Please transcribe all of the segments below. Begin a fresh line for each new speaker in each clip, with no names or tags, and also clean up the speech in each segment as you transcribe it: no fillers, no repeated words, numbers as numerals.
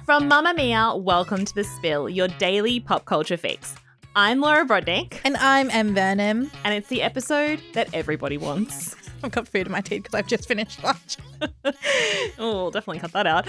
From Mamma Mia, welcome to The Spill, your daily pop culture fix. I'm Laura Brodnick.
And I'm Em Burnham.
And it's the episode that everybody wants.
I've got food in my teeth because I've just finished lunch.
Oh, definitely cut that out.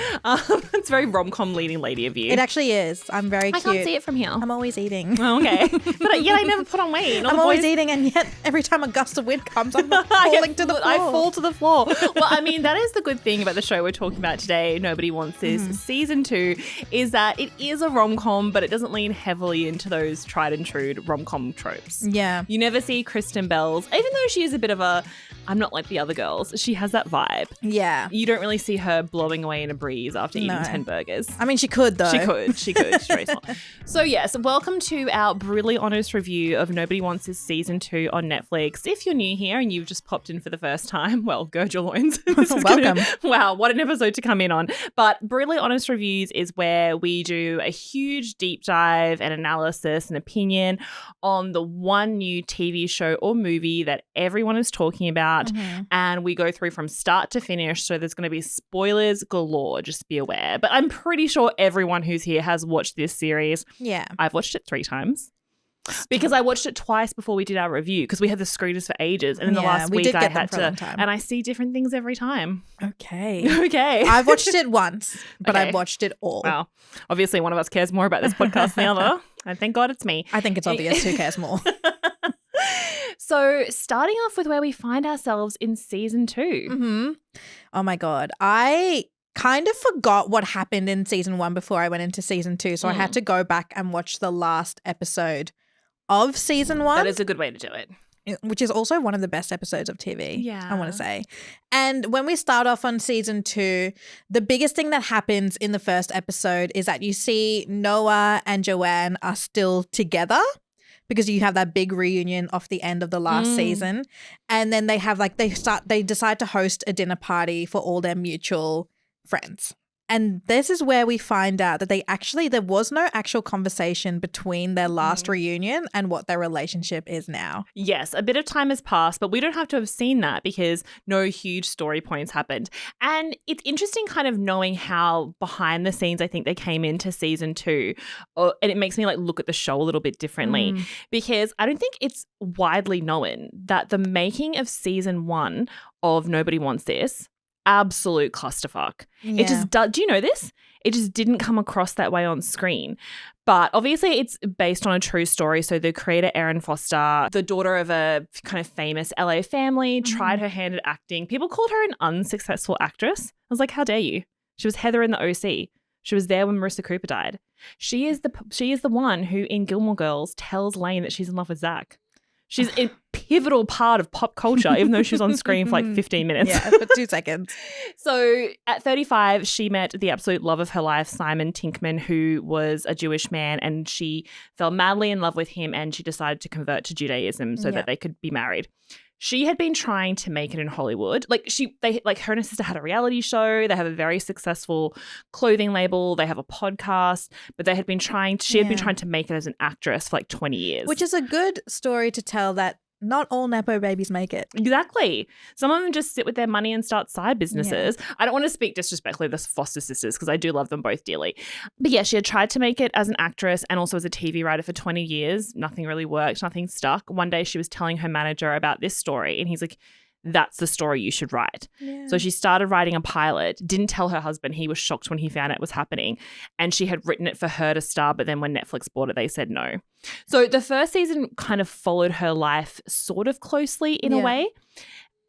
It's very rom-com leading lady of you.
It actually is. I'm very cute.
I can't see it from here.
I'm always eating.
Oh, okay. But yet I never put on weight.
I'm always eating, and yet every time a gust of wind comes, I'm falling to the floor.
I fall to the floor. Well, I mean, that is the good thing about the show we're talking about today, Nobody Wants This, Season 2, is that it is a rom-com, but it doesn't lean heavily into those tried and true rom-com tropes.
Yeah.
You never see Kristen Bell's, even though she is a bit of a, I'm not like the other girls, she has that vibe.
Yeah.
You don't really see her blowing away in a breeze after eating 10 burgers.
I mean, she could, though.
She could. She's very smart. So, yes, welcome to our brutally honest review of Nobody Wants This Season 2 on Netflix. If you're new here and you've just popped in for the first time, well, gird your loins.
Welcome.
Wow, what an episode to come in on. But brutally honest reviews is where we do a huge deep dive and analysis and opinion on the one new TV show or movie that everyone is talking about. And we go through from start to finish. So there's going to be spoilers galore, just be aware. But I'm pretty sure everyone who's here has watched this series.
Yeah.
I've watched it 3 times. Because I watched it twice before we did our review because we had the screeners for ages. And in the last week I had to, and I see different things every time.
Okay. I've watched it once, but I've watched it all.
Wow. Obviously one of us cares more about this podcast than the other. And thank God it's me.
I think it's obvious who cares more.
So starting off with where we find ourselves in season 2.
Oh my God. I kind of forgot what happened in season 1 before I went into season 2. So I had to go back and watch the last episode of season 1.
That is a good way to do it.
Which is also one of the best episodes of TV,
yeah.
I want to say. And when we start off on season 2, the biggest thing that happens in the first episode is that you see Noah and Joanne are still together because you have that big reunion off the end of the last season. And then they have they decide to host a dinner party for all their mutual friends. And this is where we find out that there was no actual conversation between their last reunion and what their relationship is now.
Yes, a bit of time has passed, but we don't have to have seen that because no huge story points happened. And it's interesting kind of knowing how behind the scenes I think they came into season 2. And it makes me look at the show a little bit differently because I don't think it's widely known that the making of season 1 of Nobody Wants This, absolute clusterfuck.
Yeah.
It just do you know this? It just didn't come across that way on screen. But obviously it's based on a true story. So the creator, Erin Foster, the daughter of a kind of famous LA family, tried her hand at acting. People called her an unsuccessful actress. I was like, how dare you? She was Heather in the OC. She was there when Marissa Cooper died. She is the one who in Gilmore Girls tells Lane that she's in love with Zach. She's a pivotal part of pop culture, even though she was on screen for 15 minutes.
Yeah, for 2 seconds.
So at 35, she met the absolute love of her life, Simon Tinkman, who was a Jewish man, and she fell madly in love with him and she decided to convert to Judaism so that they could be married. She had been trying to make it in Hollywood. Her and her sister had a reality show. They have a very successful clothing label. They have a podcast, but she had been trying to make it as an actress for 20 years.
Which is a good story to tell that not all Nepo babies make it.
Exactly. Some of them just sit with their money and start side businesses. Yeah. I don't want to speak disrespectfully of the Foster sisters because I do love them both dearly. But yeah, she had tried to make it as an actress and also as a TV writer for 20 years. Nothing really worked. Nothing stuck. One day she was telling her manager about this story and he's like, that's the story you should write. Yeah. So she started writing a pilot, didn't tell her husband. He was shocked when he found out it was happening. And she had written it for her to star, but then when Netflix bought it, they said no. So the first season kind of followed her life sort of closely in a way.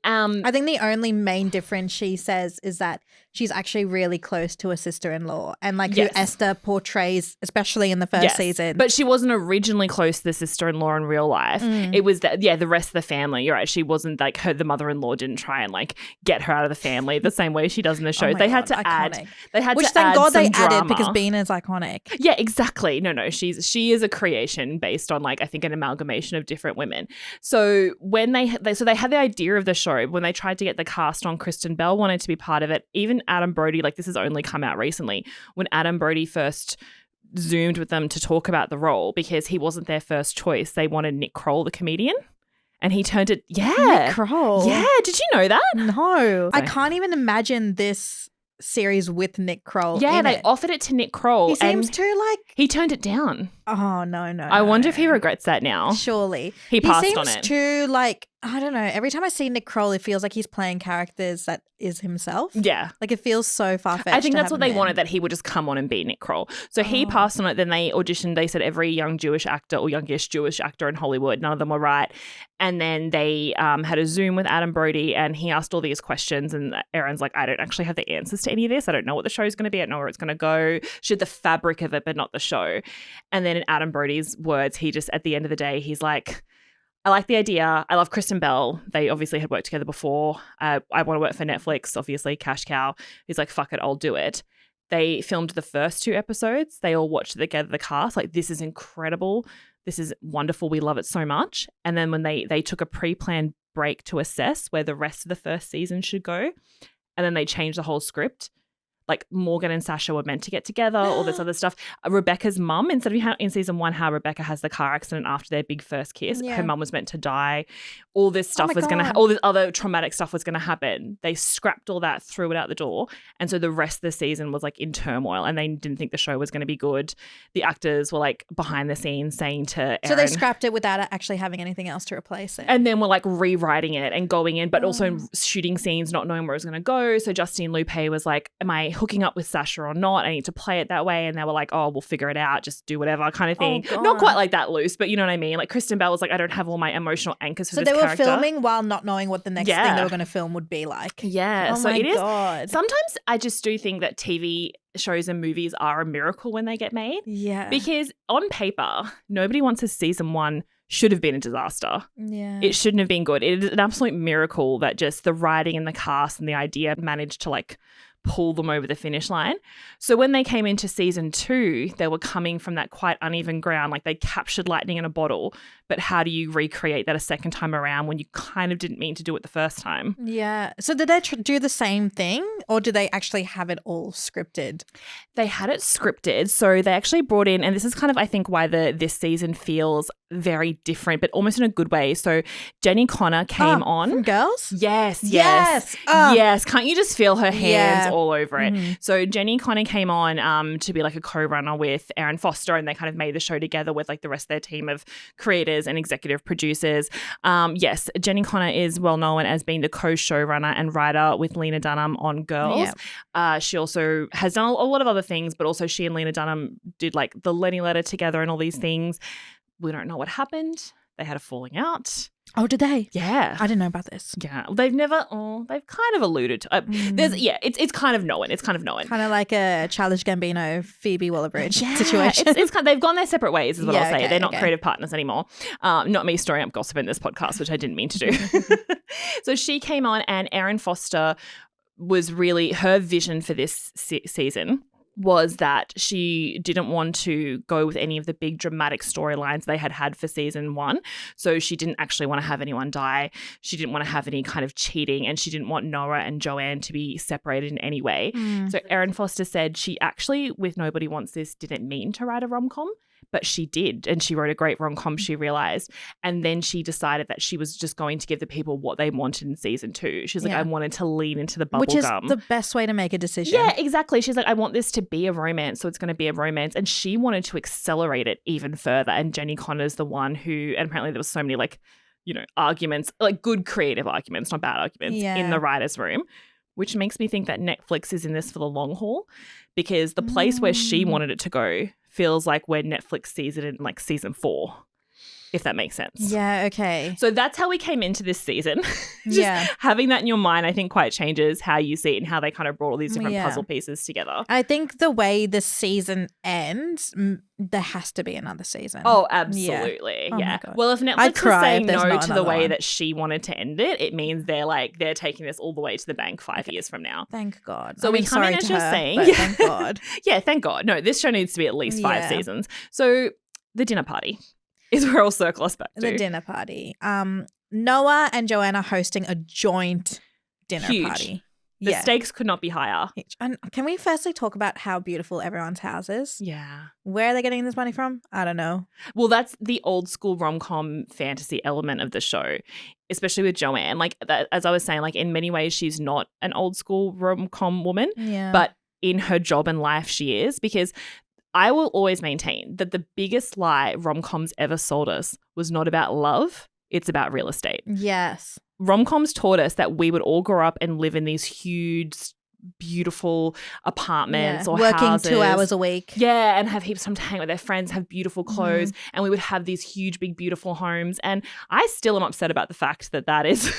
I think the only main difference she says is that she's actually really close to her sister-in-law and who Esther portrays, especially in the first season.
But she wasn't originally close to the sister-in-law in real life. It was the rest of the family. You're right. She wasn't the mother-in-law didn't try and get her out of the family the same way she does in the show.
They
had to
add.
Which
thank God they
drama.
added because Bean is iconic.
Yeah, exactly. No, she is a creation based on I think an amalgamation of different women. So when they had the idea of the show, when they tried to get the cast on, Kristen Bell wanted to be part of it. Even Adam Brody, this has only come out recently, when Adam Brody first Zoomed with them to talk about the role because he wasn't their first choice. They wanted Nick Kroll, the comedian. And he turned it,
Nick Kroll?
Yeah, did you know that?
No. I can't even imagine this series with Nick Kroll.
Yeah,
in
they
it.
offered it to Nick Kroll.
He seems
and
too like.
he turned it down.
Oh no!
I wonder if he regrets that now.
Surely
He passed
seems
on it.
too like, I don't know. Every time I see Nick Kroll, it feels like he's playing characters that is himself.
Yeah.
Like it feels so far-fetched.
I think that's what they wanted, that he would just come on and be Nick Kroll. So he passed on it. Then they auditioned. They said every young Jewish actor or youngish Jewish actor in Hollywood. None of them were right. And then they had a Zoom with Adam Brody and he asked all these questions. And Erin's like, I don't actually have the answers to any of this. I don't know what the show's going to be. I don't know where it's going to go. She had the fabric of it, but not the show. And then in Adam Brody's words, he just, at the end of the day, he's like, I like the idea. I love Kristen Bell. They obviously had worked together before. I want to work for Netflix, obviously, cash cow. He's like, fuck it, I'll do it. They filmed the first 2 episodes. They all watched it together, the cast. Like, this is incredible. This is wonderful. We love it so much. And then when they took a pre-planned break to assess where the rest of the first season should go, and then they changed the whole script. Like Morgan and Sasha were meant to get together, all this other stuff. Rebecca's mum, instead of in season 1 how Rebecca has the car accident after their big first kiss, her mum was meant to die. All this stuff was going to, all this other traumatic stuff was going to happen. They scrapped all that, threw it out the door. And so the rest of the season was like in turmoil and they didn't think the show was going to be good. The actors were like behind the scenes saying to Erin.
So they scrapped it without actually having anything else to replace it.
And then we're like rewriting it and going in, but also shooting scenes, not knowing where it was going to go. So Justine Lupe was like, am I hooking up with Sasha or not? I need to play it that way. And they were like, oh, we'll figure it out. Just do whatever kind of thing. Not quite like that loose, but you know what I mean? Like Kristen Bell was like, I don't have all my emotional anchors for this character. So they were
filming while not knowing what the next thing they were going to film would be like.
Yeah.
Oh
so
my
it is.
God.
Sometimes I just do think that TV shows and movies are a miracle when they get made.
Yeah.
Because on paper, nobody wants a season 1 should have been a disaster.
Yeah.
It shouldn't have been good. It is an absolute miracle that just the writing and the cast and the idea managed to like pull them over the finish line. So when they came into season 2, they were coming from that quite uneven ground. Like they captured lightning in a bottle, but how do you recreate that a second time around when you kind of didn't mean to do it the first time?
Yeah. So did they do the same thing or did they actually have it all scripted?
They had it scripted. So they actually brought in, and this is kind of, I think, why this season feels very different, but almost in a good way. So Jenni Konner came on.
From Girls?
Yes.
Yes.
Yes. Can't you just feel her hands all over it?
Mm-hmm.
So Jenni Konner came on to be like a co-runner with Erin Foster, and they kind of made the show together with like the rest of their team of creators and executive producers. Yes, Jenni Konner is well known as being the co-showrunner and writer with Lena Dunham on Girls. Yeah. She also has done a lot of other things, but also she and Lena Dunham did like the Lenny Letter together and all these things. We don't know what happened. They had a falling out.
Oh, did they?
Yeah.
I didn't know about this.
Yeah. They've kind of alluded to it's kind of known. It's kind of known.
Kind of like a Childish Gambino, Phoebe Waller-Bridge situation.
It's kind of, they've gone their separate ways is what I'll say.
Okay,
they're not creative partners anymore. Not me stirring up gossip in this podcast, which I didn't mean to do. So she came on and Erin Foster was really, her vision for this season was that she didn't want to go with any of the big dramatic storylines they had for season 1. So she didn't actually want to have anyone die. She didn't want to have any kind of cheating, and she didn't want Noah and Joanne to be separated in any way. So Erin Foster said she actually, with Nobody Wants This, didn't mean to write a rom-com, but she did, and she wrote a great rom-com, she realised. And then she decided that she was just going to give the people what they wanted in season 2. She's like, I wanted to lean into the bubblegum.
Which is the best way to make a decision.
Yeah, exactly. She's like, I want this to be a romance, so it's going to be a romance. And she wanted to accelerate it even further. And Jenni Konner's the one who, and apparently there was so many like, you know, arguments, like good creative arguments, not bad arguments in the writer's room, which makes me think that Netflix is in this for the long haul, because the place where she wanted it to go feels like where Netflix sees it in like season 4, if that makes sense.
Yeah, okay.
So that's how we came into this season. Just having that in your mind, I think, quite changes how you see it and how they kind of brought all these different puzzle pieces together.
I think the way the season ends, there has to be another season.
Oh, absolutely. Yeah. Well, if Netflix is saying no to the way that she wanted to end it, it means they're taking this all the way to the bank 5 years from now.
Thank God.
So we come in as you're saying.
Thank God.
Yeah, thank God. No, this show needs to be at least 5 seasons. So the dinner party is where I'll circle us back to.
The dinner party. Noah and Joanne are hosting a joint dinner party.
The stakes could not be higher.
And can we firstly talk about how beautiful everyone's house is?
Yeah.
Where are they getting this money from? I don't know.
Well, that's the old school rom-com fantasy element of the show, especially with Joanne. Like, that, as I was saying, like, in many ways, she's not an old school rom-com woman, but in her job and life, she is, because I will always maintain that the biggest lie rom-coms ever sold us was not about love. It's about real estate.
Yes.
Rom-coms taught us that we would all grow up and live in these huge, beautiful apartments or
working
houses.
2 hours a week.
Yeah, and have heaps of time to hang with their friends, have beautiful clothes, and we would have these huge, big, beautiful homes. And I still am upset about the fact that that is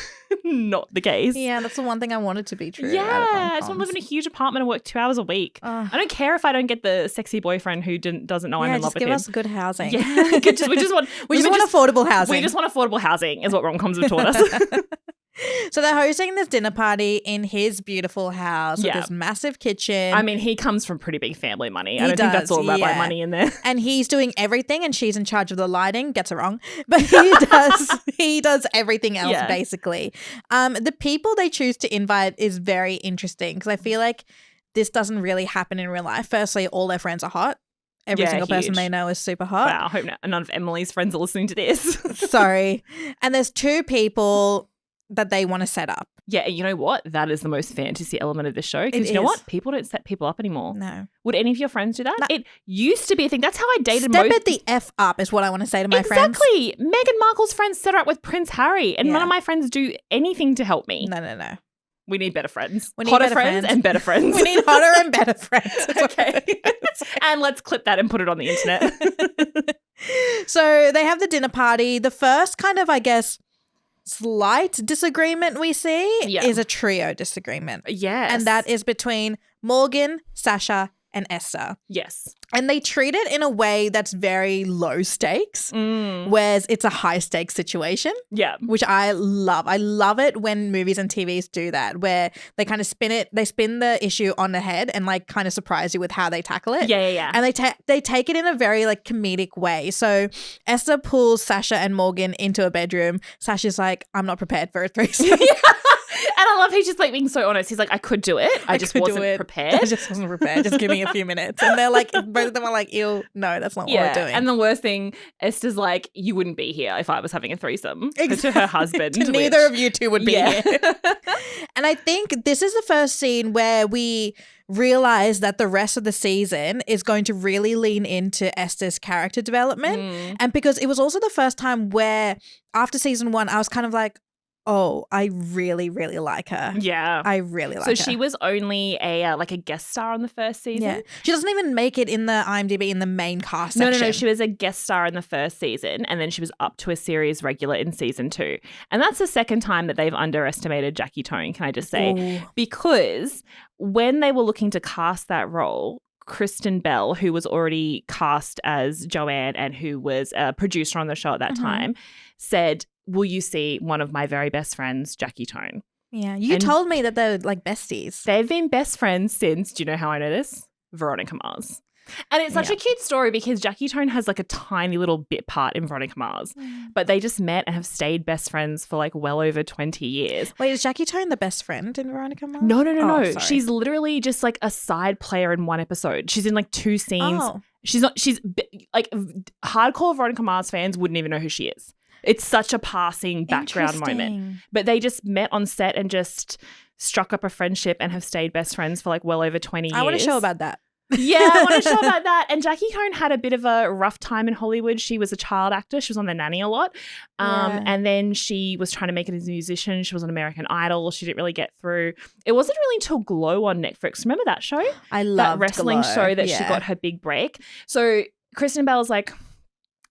not the case.
Yeah, that's the one thing I wanted to be true.
Yeah, I just want to live in a huge apartment and work 2 hours a week. I don't care if I don't get the sexy boyfriend who doesn't know I'm in love with him.
Just give us good housing.
Yeah, we just want
affordable housing.
We just want affordable housing is what rom-coms have taught us.
So they're hosting this dinner party in his beautiful house with this massive kitchen.
I mean, he comes from pretty big family money. I don't think that's all rabbi money in there.
And he's doing everything and she's in charge of the lighting. Gets it wrong. But he does everything else basically. The people they choose to invite is very interesting because I feel like this doesn't really happen in real life. Firstly, all their friends are hot. Every single person they know is super hot.
Wow, I hope none of Emily's friends are listening to this.
Sorry. And there's 2 people that they want to set up.
Yeah, you know what? That is the most fantasy element of the show. Because you know what? People don't set people up anymore.
No.
Would any of your friends do that? No. It used to be a thing. That's how I dated
Step it the F up is what I want to say to my friends.
Exactly. Meghan Markle's friends set her up with Prince Harry and none of my friends do anything to help me.
No.
We need better friends.
We need
hotter
better friends
and better friends.
We need hotter and better friends.
Okay. And let's clip that and put it on the internet.
So they have the dinner party. The first kind of, I guess, slight disagreement we see is a trio disagreement.
Yes.
And that is between Morgan, Sasha, and Esther.
Yes.
And they treat it in a way that's very low stakes, whereas it's a high stakes situation.
Yeah.
Which I love. I love it when movies and TVs do that, where they kind of spin the issue on the head and like kind of surprise you with how they tackle it.
Yeah.
And they take it in a very like comedic way. So Esther pulls Sasha and Morgan into a bedroom. Sasha's like, I'm not prepared for a threesome.
And I love he's just like being so honest. He's like, I could do it. I just wasn't prepared.
I just wasn't prepared. Just give me a few minutes. And they're like, both of them are like, ew, no, that's not what we're doing.
And the worst thing, Esther's like, you wouldn't be here if I was having a threesome.
Exactly.
To her husband.
Neither of you two would be here. And I think this is the first scene where we realize that the rest of the season is going to really lean into Esther's character development. And because it was also the first time where after season 1, I was kind of like, oh, I really, really like her.
Yeah.
I really like her.
So she was only a guest star on the first season?
Yeah. She doesn't even make it in the IMDb in the main cast section.
No. She was a guest star in the first season and then she was up to a series regular in season 2. And that's the second time that they've underestimated Jackie Tohn, can I just say?
Ooh.
Because when they were looking to cast that role, Kristen Bell, who was already cast as Joanne and who was a producer on the show at that time, said, will you see one of my very best friends, Jackie Tohn?
Yeah. You told me that they're like besties.
They've been best friends since, do you know how I know this? Veronica Mars. And it's such a cute story because Jackie Tohn has like a tiny little bit part in Veronica Mars. But they just met and have stayed best friends for like well over 20 years.
Wait, is Jackie Tohn the best friend in Veronica Mars?
No.
Sorry.
She's literally just like a side player in one episode. She's in like 2 scenes.
Oh.
She's like hardcore Veronica Mars fans wouldn't even know who she is. It's such a passing background moment. But they just met on set and just struck up a friendship and have stayed best friends for like well over 20 years.
I want a show about that.
Yeah, I want to show about that. And Jackie Tohn had a bit of a rough time in Hollywood. She was a child actor. She was on The Nanny a lot. And then she was trying to make it as a musician. She was on American Idol. She didn't really get through. It wasn't really until Glow on Netflix. Remember that show?
I loved
that wrestling
Glow.
show that she got her big break. So Kristen Bell's like,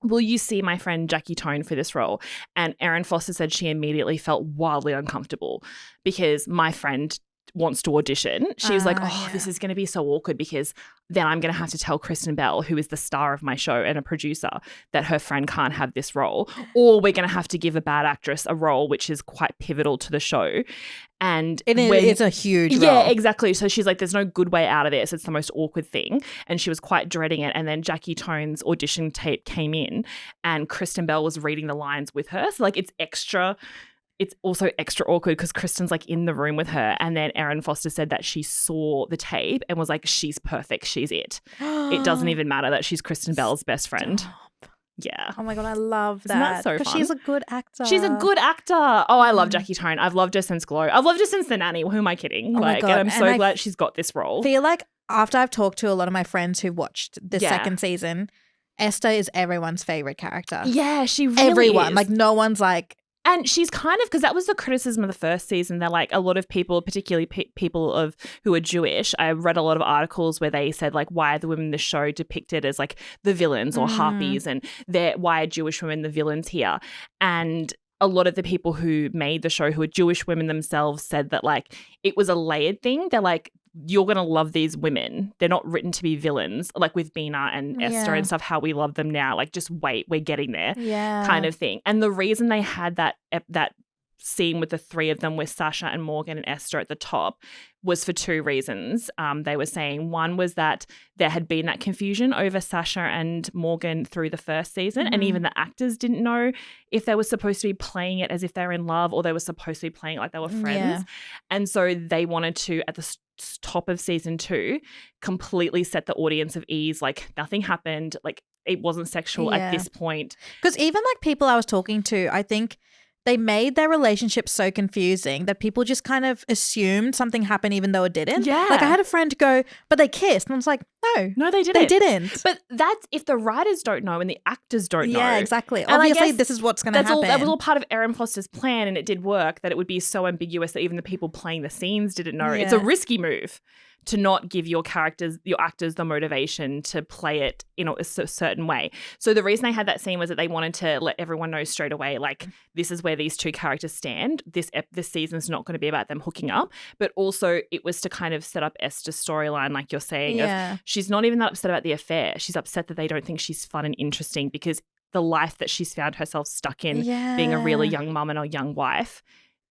will you see my friend Jackie Tohn for this role? And Erin Foster said she immediately felt wildly uncomfortable because my friend wants to audition. She was like, this is going to be so awkward because then I'm going to have to tell Kristen Bell, who is the star of my show and a producer, that her friend can't have this role, or we're going to have to give a bad actress a role which is quite pivotal to the show. And
it's a huge role.
Yeah, exactly. So she's like, there's no good way out of this. It's the most awkward thing. And she was quite dreading it. And then Jackie Tohn's audition tape came in and Kristen Bell was reading the lines with her. So like it's extra it's also extra awkward because Kristen's like in the room with her, and then Erin Foster said that she saw the tape and was like, she's perfect, she's it. It doesn't even matter that she's Kristen Bell's best friend. Yeah.
Oh my God, I love that.
Isn't that so
Because
fun?
she's a good actor.
She's a good actor. Oh, I love Jackie Tohn. I've loved her since Glow. I've loved her since The Nanny. Who am I kidding?
Oh my God.
And I'm so glad she's got this role.
I feel like after I've talked to a lot of my friends who watched the second season, Esther is everyone's favorite character.
Yeah, she really
Everyone.
is.
Like no one's like.
And she's kind of, because that was the criticism of the first season. They're like, a lot of people, particularly people who are Jewish, I read a lot of articles where they said like, why are the women in the show depicted as like the villains or harpies, and why are Jewish women the villains here? And a lot of the people who made the show, who are Jewish women themselves, said that like it was a layered thing. They're like, you're going to love these women. They're not written to be villains, like with Bina and Esther and stuff, how we love them now. Like, just wait, we're getting there kind of thing. And the reason they had that scene with the three of them with Sasha and Morgan and Esther at the top was for two reasons. They were saying one was that there had been that confusion over Sasha and Morgan through the first season, and even the actors didn't know if they were supposed to be playing it as if they were in love or they were supposed to be playing it like they were friends. And so they wanted to, at the top of season 2, completely set the audience of ease, like nothing happened, like it wasn't sexual at this point.
Because even like people I was talking to, I think they made their relationship so confusing that people just kind of assumed something happened even though it didn't.
Yeah.
Like I had a friend go, but they kissed. And I was like, no,
they didn't.
They didn't.
But that's if the writers don't know and the actors don't know.
Yeah, exactly.
And
obviously, this is what's going to happen.
That was all part of Erin Foster's plan, and it did work, that it would be so ambiguous that even the people playing the scenes didn't know.
Yeah.
It's a risky move to not give your actors the motivation to play it in a certain way. So the reason they had that scene was that they wanted to let everyone know straight away, like, this is where these two characters stand. This season's not going to be about them hooking up, but also it was to kind of set up Esther's storyline, like you're saying. Of, she's not even that upset about the affair. She's upset that they don't think she's fun and interesting because the life that she's found herself stuck in, being a really young mum and a young wife,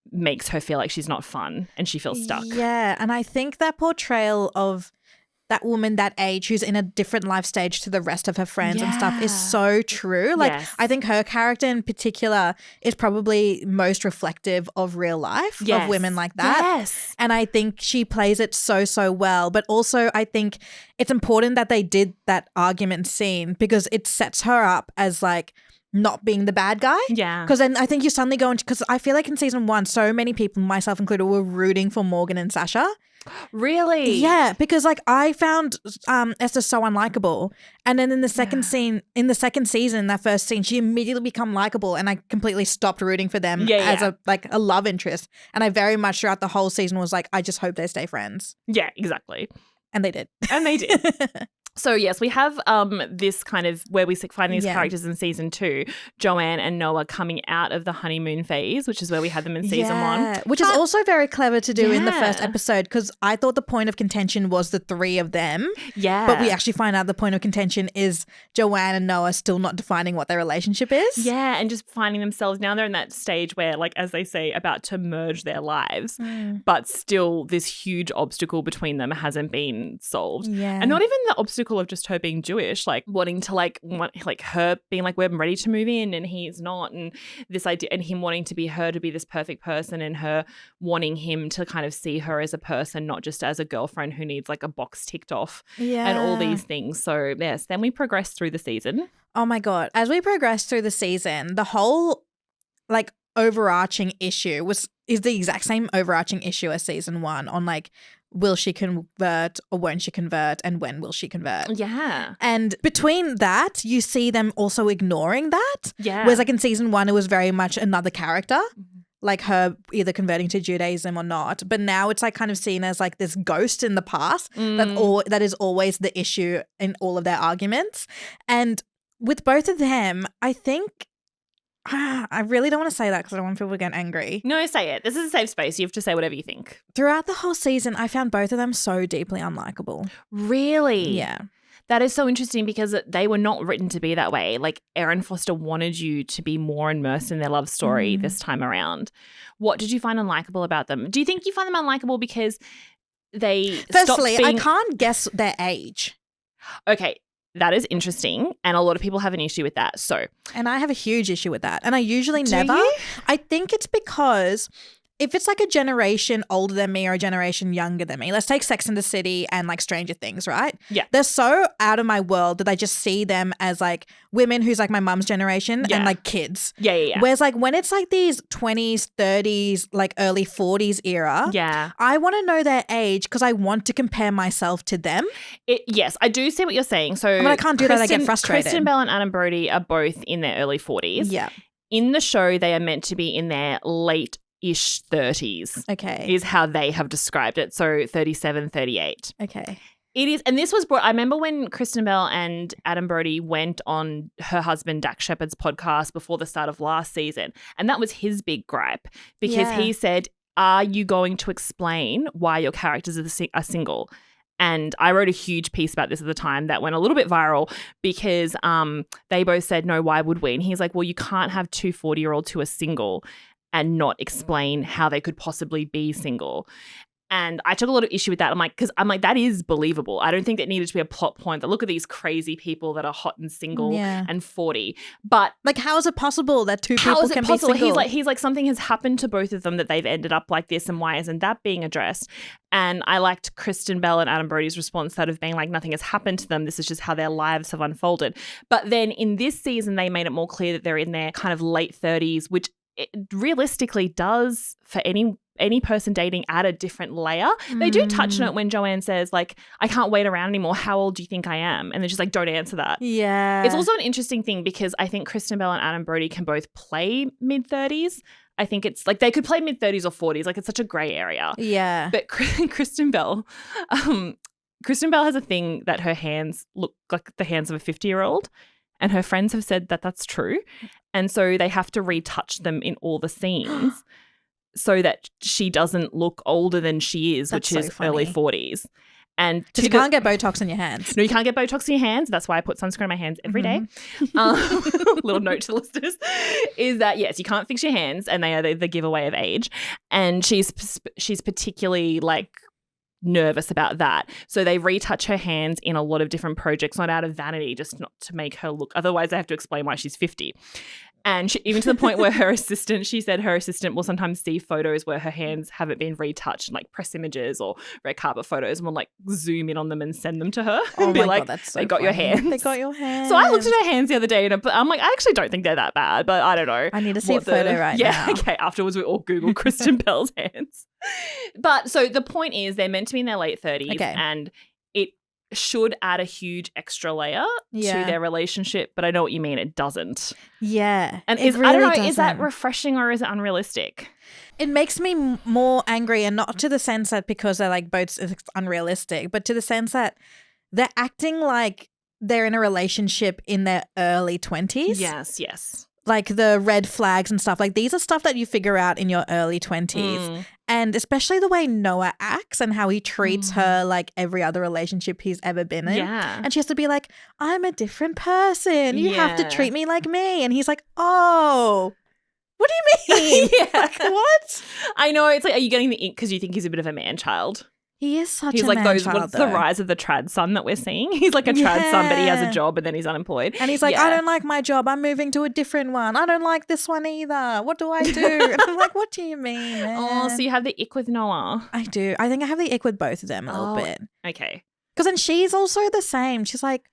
makes her feel like she's not fun and she feels stuck.
Yeah, and I think that portrayal of that woman that age who's in a different life stage to the rest of her friends and stuff is so true. Like I think her character in particular is probably most reflective of real life, of women like that. Yes. And I think she plays it so well. But also I think it's important that they did that argument scene because it sets her up as like not being the bad guy. Yeah. Because then I think you suddenly go into, because I feel like in season 1, so many people, myself included, were rooting for Morgan and Sasha.
Really?
Yeah, because like I found Esther so unlikable, and then in the second scene, in the second season, that first scene, she immediately become likable, and I completely stopped rooting for them as a love interest. And I very much throughout the whole season was like, I just hope they stay friends.
Yeah, exactly.
And they did.
And they did. So, yes, we have this kind of where we find these characters in season 2, Joanne and Noah coming out of the honeymoon phase, which is where we had them in season 1.
Which is also very clever to do in the first episode, because I thought the point of contention was the three of them. Yeah. But we actually find out the point of contention is Joanne and Noah still not defining what their relationship is. Yeah,
and just finding themselves, now they're in that stage where, like, as they say, about to merge their lives, but still this huge obstacle between them hasn't been solved. Yeah. And not even the obstacle of just her being Jewish, like wanting to like her being like, we're ready to move in and he's not, and this idea, and him wanting to be her to be this perfect person, and her wanting him to kind of see her as a person, not just as a girlfriend who needs like a box ticked off and all these things. So yes, then we progress through the season.
Oh my God. As we progress through the season, the whole like overarching issue is the exact same overarching issue as season 1 on like, will she convert or won't she convert, and when will she convert?
Yeah.
And between that, you see them also ignoring that. Yeah. Whereas like in season 1, it was very much another character, like her either converting to Judaism or not. But now it's like kind of seen as like this ghost in the past that is always the issue in all of their arguments. And with both of them, I think I really don't want to say that because I don't want people to get angry.
No, say it. This is a safe space. You have to say whatever you think.
Throughout the whole season, I found both of them so deeply unlikable.
Really?
Yeah.
That is so interesting because they were not written to be that way. Like, Erin Foster wanted you to be more immersed in their love story this time around. What did you find unlikable about them? Do you think you find them unlikable because they
Firstly, I can't guess their age.
Okay. That is interesting, and a lot of people have an issue with that. So,
and I have a huge issue with that. And I usually
Do
never.
you?
I think it's because if it's like a generation older than me or a generation younger than me, let's take Sex and the City and like Stranger Things, right?
Yeah.
They're so out of my world that I just see them as like women who's like my mum's generation
Yeah.
and like kids.
yeah.
Whereas like when it's like these 20s, 30s, like early 40s era,
Yeah.
I want to know their age because I want to compare myself to them.
Yes, I do see what you're saying. So,
But I can't do that. I get frustrated.
Kristen Bell and Adam Brody are both in their early 40s.
Yeah.
In the show, they are meant to be in their late-ish 30s.
Okay.
Is how they have described it. So 37, 38.
Okay.
It is, and this was brought. I remember when Kristen Bell and Adam Brody went on her husband Dax Shepard's podcast before the start of last season, and that was his big gripe because he said, "Are you going to explain why your characters are single?" And I wrote a huge piece about this at the time that went a little bit viral because they both said, "No, why would we?" And he's like, "Well, you can't have two 40-year-olds who are single and not explain how they could possibly be single." And I took a lot of issue with that. I'm like, that is believable. I don't think that needed to be a plot point that look at these crazy people that are hot and single and 40. But
like, how is it possible that two
how
people
is it
can
possible?
be single?
He's like, something has happened to both of them that they've ended up like this, and why isn't that being addressed? And I liked Kristen Bell and Adam Brody's response that of being like, nothing has happened to them. This is just how their lives have unfolded. But then in this season, they made it more clear that they're in their kind of late 30s, which it realistically does for any person dating add a different layer. They do touch on it when Joanne says like, I can't wait around anymore. How old do you think I am? And they're just like, don't answer that.
Yeah.
It's also an interesting thing because I think Kristen Bell and Adam Brody can both play mid-30s. I think it's like they could play mid-30s or 40s. Like it's such a grey area.
Yeah.
But Kristen Bell has a thing that her hands look like the hands of a 50-year-old. And her friends have said that that's true. And so they have to retouch them in all the scenes so that she doesn't look older than she is,
That's
which is
so funny.
early 40s. And
Because you can't get Botox in your hands.
No, you can't get Botox in your hands. That's why I put sunscreen on my hands every day. Little note to the listeners is that, yes, you can't fix your hands and they are the giveaway of age. And she's particularly like nervous about that. So they retouch her hands in a lot of different projects, not out of vanity, just not to make her look. Otherwise, they have to explain why she's 50. And even to the point where she said her assistant will sometimes see photos where her hands haven't been retouched, like press images or red carpet photos, and will like zoom in on them and send them to her.
Oh
and be
my
like,
God, that's so
they got your hands.
They got your hands.
So I looked at her hands the other day and I'm like, I actually don't think they're that bad, but I don't know.
I need to see a photo right now.
Yeah, okay. Afterwards, we all Google Kristen Bell's hands. But so the point is they're meant to be in their late 30s and it should add a huge extra layer to their relationship, but I know what you mean. It doesn't.
Yeah.
And
I don't know,
is that refreshing or is it unrealistic?
It makes me more angry, and not to the sense that because they're like both it's unrealistic, but to the sense that they're acting like they're in a relationship in their early 20s.
Yes.
Like the red flags and stuff. Like these are stuff that you figure out in your early 20s. And especially the way Noah acts and how he treats her like every other relationship he's ever been in.
Yeah.
And she has to be like, I'm a different person. You have to treat me like me. And he's like, oh, what do you mean? Like, what?
I know. It's like, are you getting the ink because you think he's a bit of a man-child?
He is such
He's
a
like
man-child,
what's the rise of the trad son that we're seeing? He's like a trad son, but he has a job and then he's unemployed.
And he's like, I don't like my job. I'm moving to a different one. I don't like this one either. What do I do? And I'm like, what do you mean, man?
Oh, so you have the ick with Noah.
I do. I think I have the ick with both of them a little bit.
Okay.
Because then she's also the same. She's like,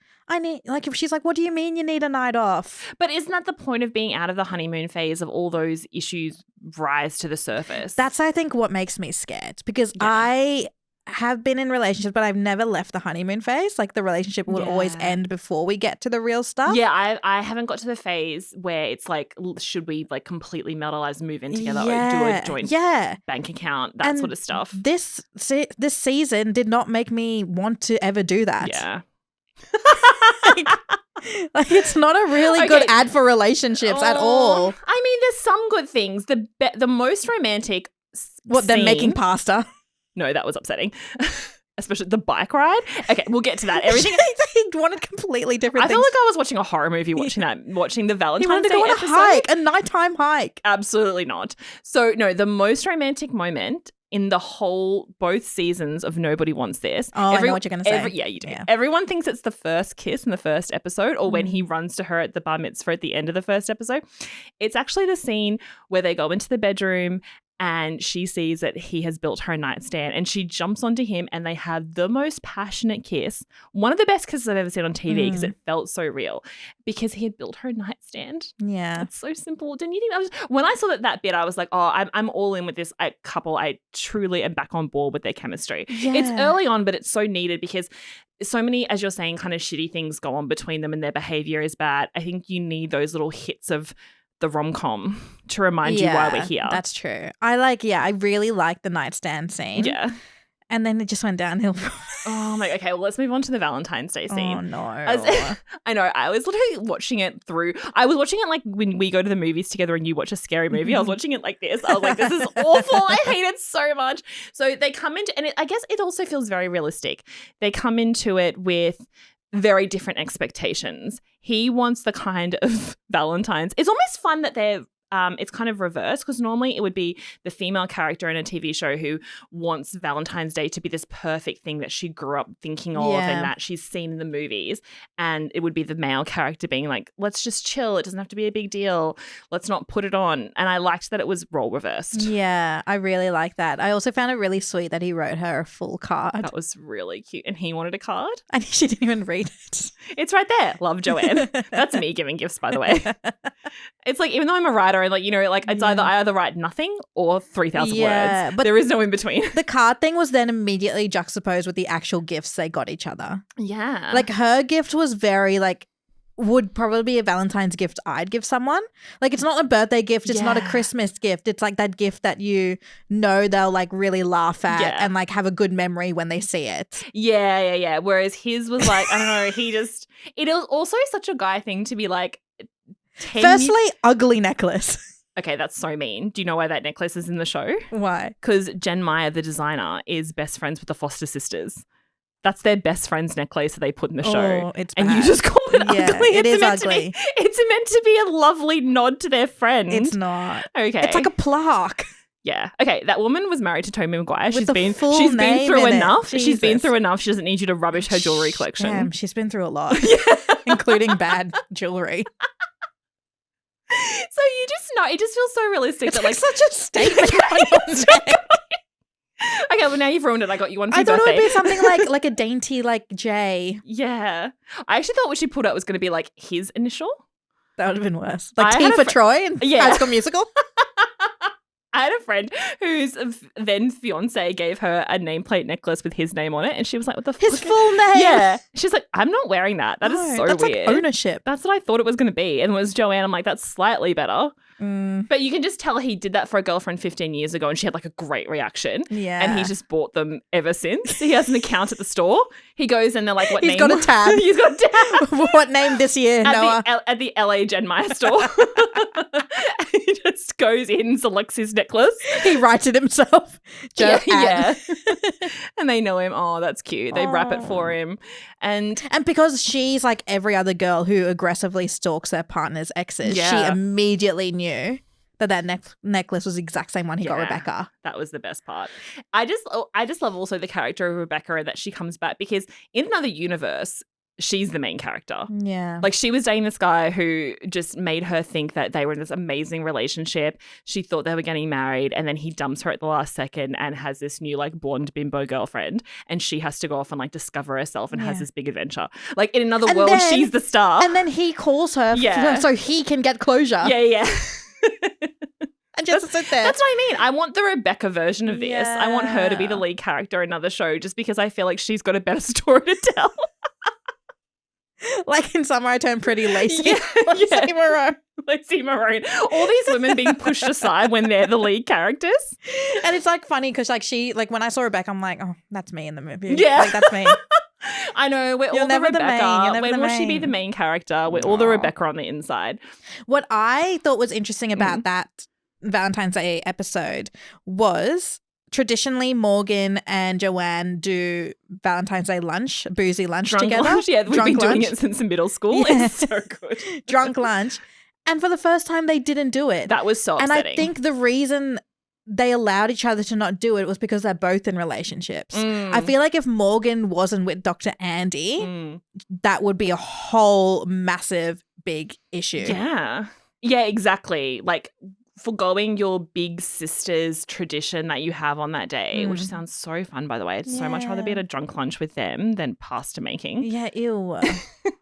she's like, what do you mean you need a night off?
But isn't that the point of being out of the honeymoon phase of all those issues rise to the surface?
That's, I think, what makes me scared because I have been in relationships, but I've never left the honeymoon phase. Like the relationship will always end before we get to the real stuff.
Yeah, I haven't got to the phase where it's like, should we like completely melt our lives, move in together, or do a joint bank account, that sort of stuff.
This season did not make me want to ever do that.
Yeah.
Like it's not a really good ad for relationships at all.
I mean, there's some good things. The most romantic
they're making pasta.
No, that was upsetting. Especially the bike ride. Okay, we'll get to that. Everything.
He wanted completely different things.
I feel like I was watching a horror movie watching the Valentine's Day episode. He wanted to go on
a nighttime hike.
Absolutely not. So, no, the most romantic moment in the whole both seasons of Nobody Wants This.
I know what you're going to say.
Yeah, you do. Yeah. Everyone thinks it's the first kiss in the first episode or when he runs to her at the bar mitzvah at the end of the first episode. It's actually the scene where they go into the bedroom and she sees that he has built her a nightstand and she jumps onto him and they have the most passionate kiss. One of the best kisses I've ever seen on TV because it felt so real because he had built her a nightstand.
Yeah.
It's so simple. Didn't you think when I saw that bit, I was like, oh, I'm all in with this couple. I truly am back on board with their chemistry.
Yeah.
It's early on, but it's so needed because so many, as you're saying, kind of shitty things go on between them and their behavior is bad. I think you need those little hits of the rom-com to remind you why we're here.
That's true. I really like the nightstand scene.
Yeah.
And then it just went downhill.
Oh my, okay, well, let's move on to the Valentine's Day scene.
Oh no.
I know, I was literally watching it I was watching it like when we go to the movies together and you watch a scary movie. I was watching it like this. I was like, this is awful. I hate it so much. So they come into, and I guess it also feels very realistic. They come into it with very different expectations. He wants the kind of Valentine's. It's almost fun that it's kind of reversed because normally it would be the female character in a TV show who wants Valentine's Day to be this perfect thing that she grew up thinking of and that she's seen in the movies. And it would be the male character being like, let's just chill. It doesn't have to be a big deal. Let's not put it on. And I liked that it was role reversed.
Yeah, I really like that. I also found it really sweet that he wrote her a full card.
That was really cute. And he wanted a card?
And she didn't even read it.
It's right there. Love, Joanne. That's me giving gifts, by the way. It's like, even though I'm a writer, and it's either I write nothing or 3,000 words. But there is no in between.
The card thing was then immediately juxtaposed with the actual gifts they got each other.
Yeah.
Like her gift was very would probably be a Valentine's gift I'd give someone. Like it's not a birthday gift. It's not a Christmas gift. It's like that gift that they'll really laugh at and have a good memory when they see it.
Yeah. Whereas his was like, I don't know, it was also such a guy thing to be like,
firstly, ugly necklace.
Okay, that's so mean. Do you know why that necklace is in the show?
Why?
Because Jen Meyer, the designer, is best friends with the Foster sisters. That's their best friend's necklace that they put in the show.
It's
and
bad.
You just call it ugly.
It is ugly.
It's meant to be a lovely nod to their friend.
It's not.
Okay.
It's like a plaque.
Yeah. Okay. That woman was married to Tohn Maguire.
She's been
through enough. She's been through enough. She doesn't need you to rubbish her jewelry collection.
Damn, she's been through a lot, including bad jewelry.
So you just know, it just feels so realistic.
It's
that
such a statement on your neck.
Okay, well now you've ruined it. I got you one for your
birthday.
I thought
it would be something like a dainty J.
Yeah. I actually thought what she put out was going to be like his initial.
That would have been worse. Like T for Troy in High School Musical.
I had a friend whose then fiance gave her a nameplate necklace with his name on it, and she was like, "What the fuck?"
His full name.
Yeah, she's like, "I'm not wearing that. That is so
that's
weird."
Like ownership.
That's what I thought it was going to be, and it was Joanne. I'm like, that's slightly better. But you can just tell he did that for a girlfriend 15 years ago, and she had like a great reaction.
Yeah,
and he's just bought them ever since. He has an account at the store. He goes and they're like, "What name?"
He's got a tab.
He's got a tab.
What name this year, Noah?
At the LA Jen Meyer store. He just goes in, selects his necklace.
He writes it himself.
Yeah. And they know him. Oh, that's cute. They wrap it for him. And
because she's like every other girl who aggressively stalks their partner's exes, she immediately knew that necklace was the exact same one he got Rebecca.
That was the best part. I just love also the character of Rebecca and that she comes back because in another universe, she's the main character.
Yeah.
Like she was dating this guy who just made her think that they were in this amazing relationship. She thought they were getting married and then he dumps her at the last second and has this new like blonde bimbo girlfriend and she has to go off and like discover herself and has this big adventure. Like in another world, she's the star.
And then he calls her so he can get closure.
Yeah.
And just sit there.
That's what I mean. I want the Rebecca version of this. Yeah. I want her to be the lead character in another show just because I feel like she's got a better story to tell.
Like in Summer I Turned Pretty, Lacey Maroon.
Lacey Maroon. All these women being pushed aside when they're the lead characters.
And it's like funny because like when I saw Rebecca, I'm like, oh, that's me in the movie.
Yeah.
Like that's me.
I know. We're all the Rebecca. When will she be the main character? We're all the Rebecca on the inside.
What I thought was interesting about that Valentine's Day episode was traditionally Morgan and Joanne do Valentine's Day lunch, boozy lunch together.
Lunch, yeah, we've been doing it since the middle school. Yeah. It's so good.
Drunk lunch. And for the first time, they didn't do it.
That was so upsetting.
And I think the reason they allowed each other to not do it was because they're both in relationships. I feel like if Morgan wasn't with Dr. Andy, that would be a whole massive big issue.
Yeah. Yeah, exactly. Like forgoing your big sister's tradition that you have on that day, which sounds so fun, by the way. I'd so much rather be at a drunk lunch with them than pasta making.
Yeah, ew.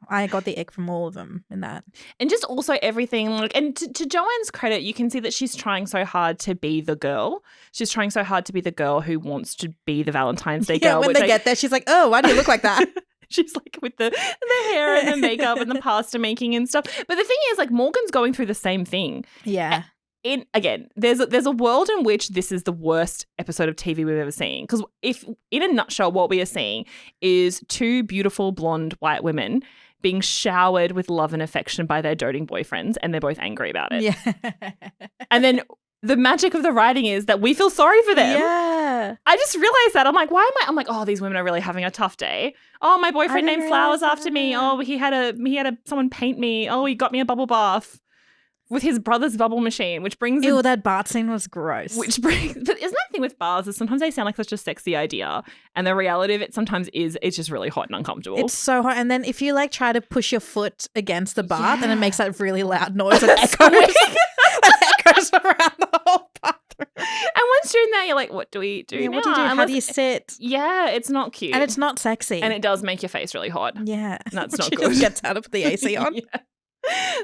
I got the ick from all of them in that.
And just also everything, like, and to Joanne's credit, you can see that she's trying so hard to be the girl. She's trying so hard to be the girl who wants to be the Valentine's Day girl.
When they get there, she's like, oh, why do you look like that?
She's like with the hair and the makeup and the pasta making and stuff. But the thing is, like, Morgan's going through the same thing.
Yeah.
Again, there's a world in which this is the worst episode of TV we've ever seen. Because if, in a nutshell, what we are seeing is two beautiful blonde white women being showered with love and affection by their doting boyfriends, and they're both angry about it.
Yeah.
And then the magic of the writing is that we feel sorry for them.
Yeah.
I just realized that. I'm like, why am I? I'm like, oh, these women are really having a tough day. Oh, my boyfriend named flowers after me. Oh, he had someone paint me. Oh, he got me a bubble bath with his brother's bubble machine, which brings...
Ew, that bath scene was gross.
But isn't that the thing with bars is sometimes they sound like such a sexy idea, and the reality of it sometimes is it's just really hot and uncomfortable.
It's so hot. And then if you like try to push your foot against the bath and it makes that really loud noise that echoes around the whole bathroom.
And once you're in there, you're like, what do we do now?
What do you do? How do you sit?
Yeah, it's not cute.
And it's not sexy.
And it does make your face really hot.
Yeah.
And that's not
she
good.
Just gets out of the AC on.
Yeah.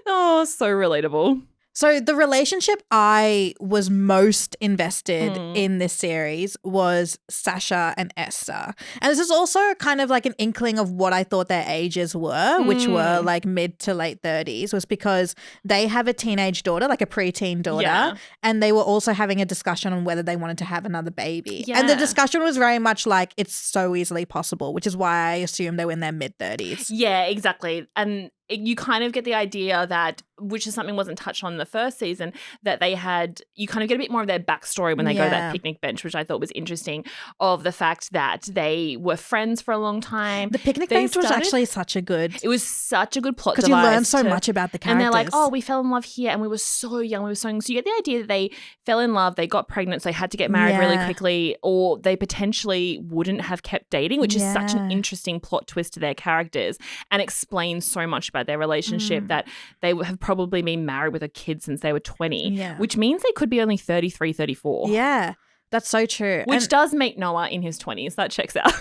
Oh, so relatable.
So the relationship I was most invested in this series was Sasha and Esther. And this is also kind of like an inkling of what I thought their ages were, which were like mid to late 30s, was because they have a teenage daughter, like a preteen daughter, and they were also having a discussion on whether they wanted to have another baby.
Yeah.
And the discussion was very much like it's so easily possible, which is why I assume they were in their mid 30s.
Yeah, exactly. And you kind of get the idea that, which is something wasn't touched on in the first season, that they had, you kind of get a bit more of their backstory when they go to that picnic bench, which I thought was interesting, of the fact that they were friends for a long time.
The picnic bench was actually such a good...
It was such a good plot device.
Because you learn so much about the characters.
And they're like, oh, we fell in love here and we were so young, we were so young. So you get the idea that they fell in love, they got pregnant, so they had to get married really quickly, or they potentially wouldn't have kept dating, which is such an interesting plot twist to their characters and explains so much about their relationship that they have probably been married with a kid since they were 20, which means they could be only 33, 34.
Yeah, that's so true.
Which does make Noah in his 20s. That checks out.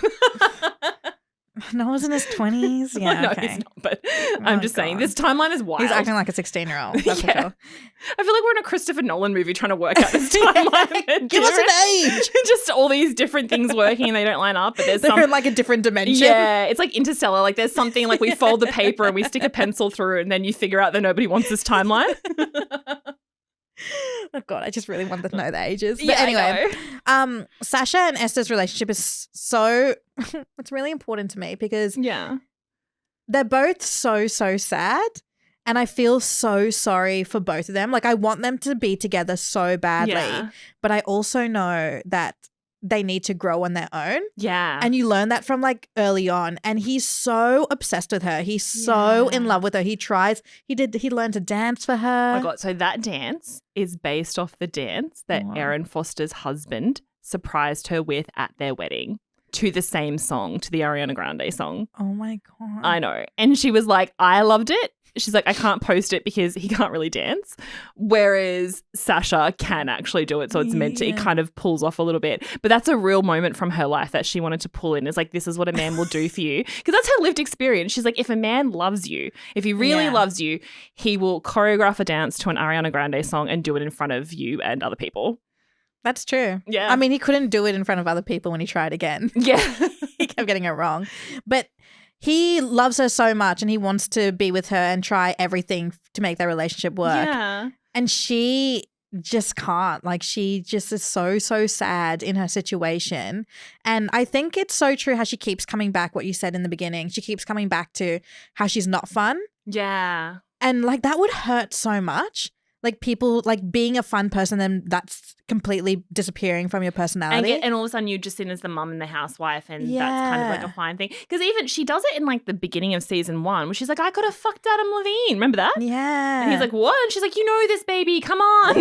Noah's in his 20s? Yeah,
no,
okay.
he's not, but I'm just saying this timeline is wild.
He's acting like a 16-year-old, that's for sure.
I feel like we're in a Christopher Nolan movie trying to work out this timeline.
Give us an age!
Just all these different things working and they don't line up, but
they're in like a different dimension.
Yeah, it's like Interstellar. Like there's something like we fold the paper and we stick a pencil through and then you figure out that nobody wants this timeline.
Oh God, I just really wanted to know the ages. But anyway, Sasha and Esther's relationship is so it's really important to me because they're both so sad, and I feel so sorry for both of them. Like I want them to be together so badly, but I also know that they need to grow on their own. Yeah. And you learn that from like early on. And he's so obsessed with her. He's so in love with her. He learned to dance for her.
Oh my God. So that dance is based off the dance that Erin Foster's husband surprised her with at their wedding, to the same song, to the Ariana Grande song.
Oh my God.
I know. And she was like, I loved it. She's like, I can't post it because he can't really dance. Whereas Sasha can actually do it. So it's meant to, it kind of pulls off a little bit. But that's a real moment from her life that she wanted to pull in. It's like, this is what a man will do for you. Because that's her lived experience. She's like, if a man loves you, if he really loves you, he will choreograph a dance to an Ariana Grande song and do it in front of you and other people.
That's true.
Yeah.
I mean, he couldn't do it in front of other people when he tried again.
Yeah.
He kept getting it wrong. But he loves her so much and he wants to be with her and try everything to make their relationship work. Yeah. And she just can't. Like she just is so sad in her situation. And I think it's so true how she keeps coming back, what you said in the beginning. She keeps coming back to how she's not fun.
Yeah.
And like that would hurt so much. like people like being a fun person and that's completely disappearing from your personality.
And all of a sudden you're just seen as the mum and the housewife, and that's kind of like a fine thing. Because even she does it in like the beginning of season 1 where she's like, I could have fucked Adam Levine. Remember that?
Yeah.
And he's like, what? And she's like, you know this, baby. Come on.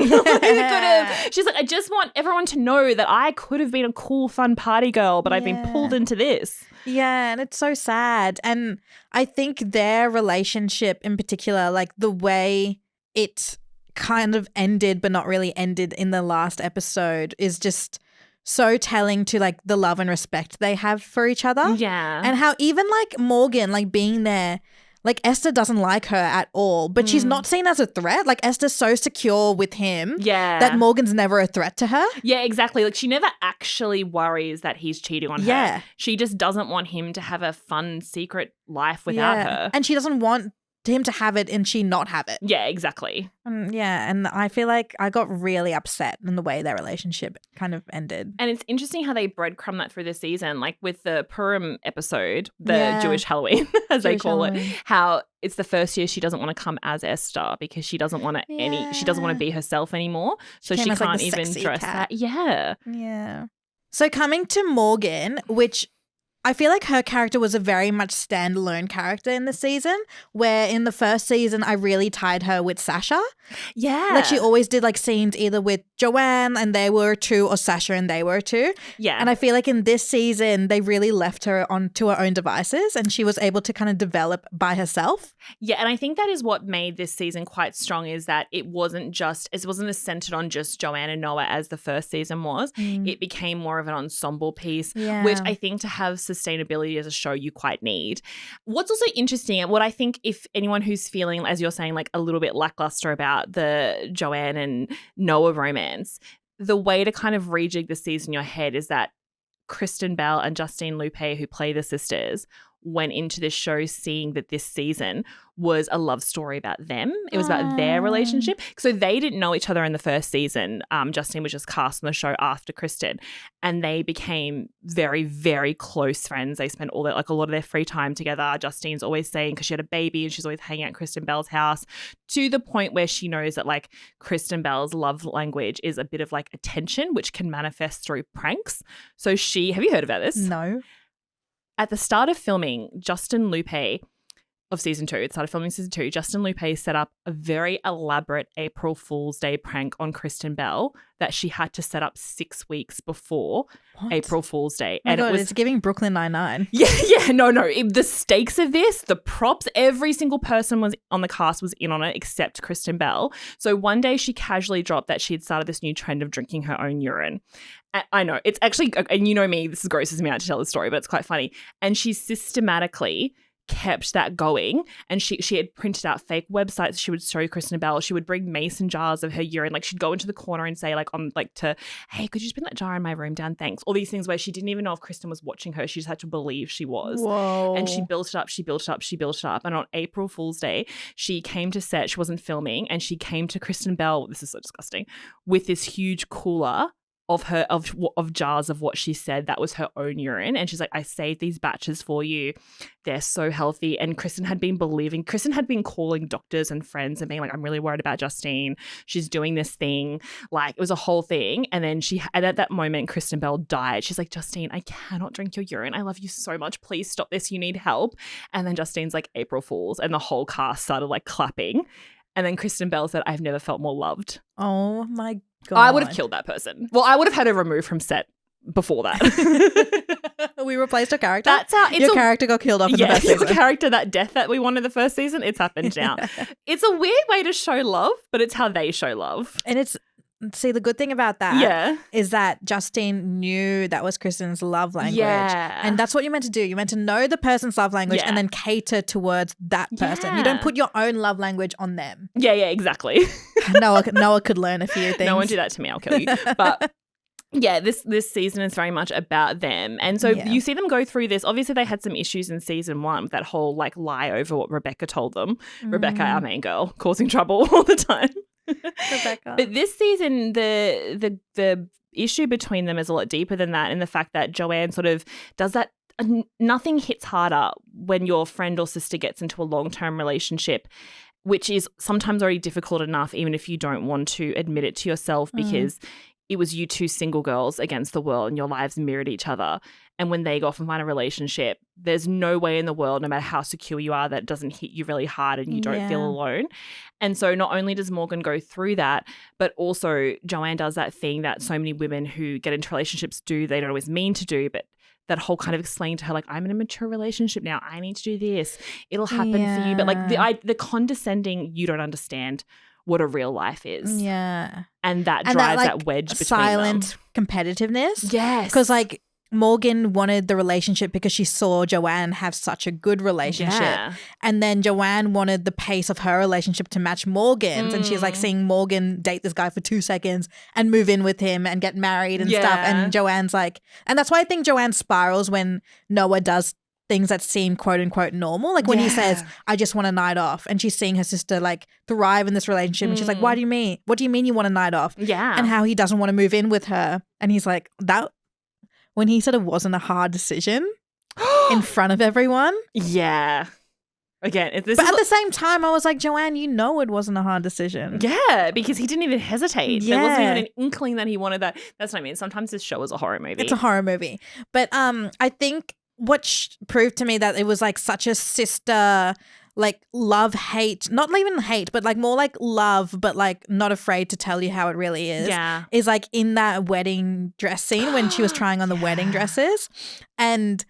She's like, I just want everyone to know that I could have been a cool, fun party girl, but I've been pulled into this.
Yeah, and it's so sad. And I think their relationship in particular, like the way it kind of ended but not really ended in the last episode, is just so telling to like the love and respect they have for each other.
Yeah.
And how even like Morgan, like being there, like Esther doesn't like her at all, but she's not seen as a threat. Like Esther's so secure with him that Morgan's never a threat to her.
Yeah, exactly. Like she never actually worries that he's cheating on her. She just doesn't want him to have a fun secret life without her.
And she doesn't want him to have it and she not have it.
Yeah, exactly.
And I feel like I got really upset in the way their relationship kind of ended.
And it's interesting how they breadcrumb that through the season, like with the Purim episode, the Jewish Halloween, as they call it, how it's the first year she doesn't want to come as Esther because she doesn't want to she doesn't want to be herself anymore. So she can't like even dress that.
Yeah. So coming to Morgan, which I feel like her character was a very much standalone character in the season, where in the first season I really tied her with Sasha.
Yeah.
Like she always did like scenes either with Joanne and they were two or Sasha and they were two.
Yeah.
And I feel like in this season they really left her onto her own devices and she was able to kind of develop by herself.
Yeah, and I think that is what made this season quite strong, is that it wasn't as centered on just Joanne and Noah as the first season was. It became more of an ensemble piece, which I think to have sustainability as a show you quite need. What's also interesting, and what I think if anyone who's feeling, as you're saying, like a little bit lackluster about the Joanne and Noah romance, the way to kind of rejig the season in your head is that Kristen Bell and Justine Lupe, who play the sisters, went into this show seeing that this season was a love story about them. It was about their relationship. So they didn't know each other in the first season. Justine was just cast on the show after Kristen, and they became very, very close friends. They spent a lot of their free time together. Justine's always saying, because she had a baby and she's always hanging out at Kristen Bell's house, to the point where she knows that like Kristen Bell's love language is a bit of like attention, which can manifest through pranks. So have you heard about this?
No.
At the start of filming, Justin Lupe of season 2, Justin Lupe set up a very elaborate April Fool's Day prank on Kristen Bell that she had to set up 6 weeks before April Fool's Day.
Oh my God, it's giving Brooklyn Nine-Nine.
Yeah, no. The stakes of this, the props, every single person was on the cast was in on it except Kristen Bell. So one day she casually dropped that she had started this new trend of drinking her own urine. I know, it's actually, and you know me, this grosses me out to tell the story, but it's quite funny. And she systematically kept that going, and she had printed out fake websites she would show Kristen Bell. She would bring mason jars of her urine, like she'd go into the corner and say hey, could you just bring that jar in my room down, thanks. All these things where she didn't even know if Kristen was watching her. She just had to believe she was.
Whoa.
And she built it up, and on April Fool's Day she came to set, she wasn't filming, and she came to Kristen Bell, this is so disgusting, with this huge cooler of jars of what she said that was her own urine, and she's like, I saved these batches for you, they're so healthy. And Kristen had been calling doctors and friends and being like, I'm really worried about Justine, she's doing this thing, like it was a whole thing. And then and at that moment Kristen Bell died. She's like, Justine, I cannot drink your urine, I love you so much, please stop this, you need help. And then Justine's like, April Fools, and the whole cast started like clapping. And then Kristen Bell said, I've never felt more loved.
Oh my God.
I would have killed that person. Well, I would have had her removed from set before that.
We replaced her character.
That's how
your character got killed off in the first season.
Your character, that death that we wanted the first season, it's happened now. It's a weird way to show love, but it's how they show love.
And see, the good thing about that is that Justine knew that was Kristen's love language.
Yeah.
And that's what you're meant to do. You're meant to know the person's love language and then cater towards that person. You don't put your own love language on them.
Yeah, exactly.
Noah could learn a few things.
No one do that to me, I'll kill you. But yeah, this season is very much about them. And so you see them go through this. Obviously, they had some issues in season 1 with that whole like lie over what Rebecca told them. Rebecca, our main girl, causing trouble all the time.
Rebecca.
But this season, the issue between them is a lot deeper than that, in the fact that Joanne sort of does that. Nothing hits harder when your friend or sister gets into a long-term relationship which is sometimes already difficult enough, even if you don't want to admit it to yourself, because it was you two single girls against the world and your lives mirrored each other. And when they go off and find a relationship, there's no way in the world, no matter how secure you are, that doesn't hit you really hard and you don't feel alone. And so not only does Morgan go through that, but also Joanne does that thing that so many women who get into relationships do, they don't always mean to do, but that whole kind of explaining to her, like, I'm in a mature relationship now. I need to do this. It'll happen for you. But like the condescending, you don't understand what a real life is.
Yeah.
And that drives that wedge between
silent competitiveness.
Yes.
Because like Morgan wanted the relationship because she saw Joanne have such a good relationship.
Yeah.
And then Joanne wanted the pace of her relationship to match Morgan's. And she's like seeing Morgan date this guy for 2 seconds and move in with him and get married and stuff. And Joanne's like, and that's why I think Joanne spirals when Noah does things that seem quote unquote normal. Like when he says, I just want a night off. And she's seeing her sister like thrive in this relationship. And she's like, what do you mean you want a night off?
Yeah.
And how he doesn't want to move in with her. And he's like, that when he said it wasn't a hard decision in front of everyone.
Yeah. Again,
but at the same time, I was like, Joanne, you know it wasn't a hard decision.
Yeah, because he didn't even hesitate. There wasn't even an inkling that he wanted that. That's what I mean. Sometimes this show is a horror movie.
It's a horror movie. But I think what proved to me that it was like such a sister, like love, hate, not even hate, but like more like love, but like not afraid to tell you how it really is.
Yeah.
Is like in that wedding dress scene when she was trying on the wedding dresses. And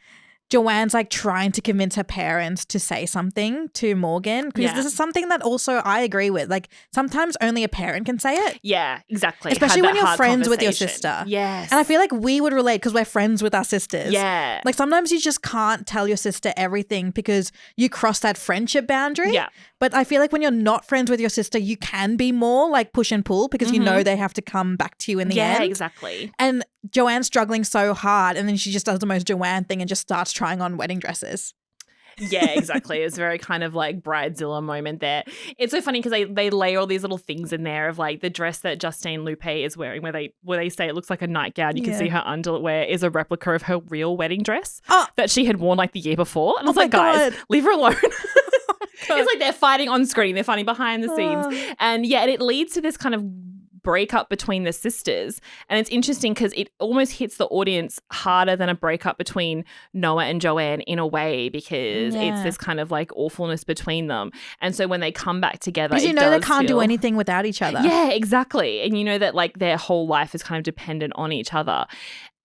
Joanne's like trying to convince her parents to say something to Morgan because this is something that also I agree with. Like sometimes only a parent can say it.
Yeah, exactly.
Especially when you're friends with your sister.
Yes.
And I feel like we would relate because we're friends with our sisters.
Yeah.
Like sometimes you just can't tell your sister everything because you cross that friendship boundary.
Yeah.
But I feel like when you're not friends with your sister, you can be more like push and pull because you know they have to come back to you in the end.
Yeah, exactly.
And Joanne's struggling so hard and then she just does the most Joanne thing and just starts trying on wedding dresses.
Yeah, exactly. It's very kind of like Bridezilla moment there. It's so funny because they lay all these little things in there of like the dress that Justine Lupe is wearing where they say it looks like a nightgown. You can see her underwear is a replica of her real wedding dress that she had worn like the year before. And I was like, guys, leave her alone. It's like they're fighting on screen. They're fighting behind the scenes. And yeah, it leads to this kind of breakup between the sisters. And it's interesting because it almost hits the audience harder than a breakup between Noah and Joanne in a way because it's this kind of like awfulness between them. And so when they come back together,
because you know they can't do anything without each other.
Yeah, exactly. And you know that like their whole life is kind of dependent on each other.